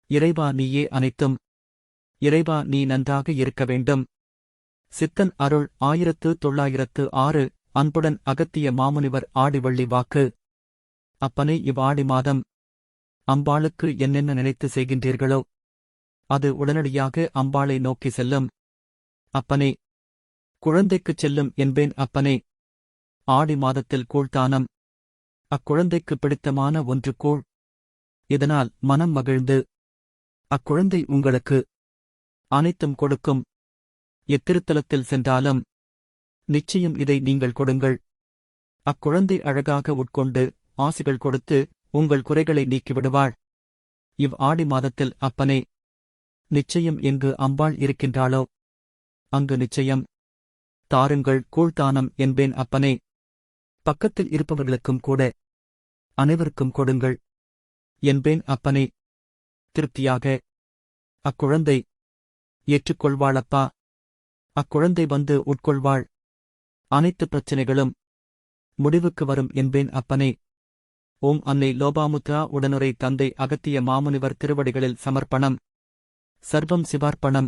இறைவா நீயே அனைத்தும். இறைவா நீ நன்றாக இருக்க வேண்டும். சித்தன் அருள் 1906 அன்புடன் அகத்திய மாமுனிவர் ஆடிவள்ளி வாக்கு. அப்பனே, இவ்வாடி மாதம் அம்பாளுக்கு என்னென்ன நினைத்து செய்கின்றீர்களோ அது உடனடியாக அம்பாளை நோக்கி செல்லும். அப்பனே, குழந்தைக்குச் செல்லும் என்பேன். அப்பனே, ஆடி மாதத்தில் கூழ்தானம். அக்குழந்தைக்கு பிடித்தமான ஒன்று கூழ். இதனால் மனம் மகிழ்ந்து அக்குழந்தை உங்களுக்கு அனைத்தும் கொடுக்கும். எத்திருத்தலத்தில் சென்றாலும் நிச்சயம் இதை நீங்கள் கொடுங்கள். அக்குழந்தை அழகாக உட்கொண்டு ஆசிகள் கொடுத்து உங்கள் குறைகளை நீக்கிவிடுவாள். ஆடி மாதத்தில் அப்பனே, நிச்சயம் எங்கு அம்பாள் இருக்கின்றாளோ அங்கு நிச்சயம் தாருங்கள் கூழ்தானம் என்பேன். அப்பனே, பக்கத்தில் இருப்பவர்களுக்கும் கூட அனைவருக்கும் கொடுங்கள் என்பேன். அப்பனே, திருப்தியாக அக்குழந்தை ஏற்றுக்கொள்வாளப்பா. அக்குழந்தை வந்து உட்கொள்வாள். அனைத்து பிரச்சினைகளும் முடிவுக்கு வரும் என்பேன். அப்பனே, ஓம் அன்னை லோபாமுத்ரா உடனுரை தந்தை அகத்திய மாமுனிவர் திருவடிகளில் சமர்ப்பணம். சர்வம் சிவார்ப்பணம்.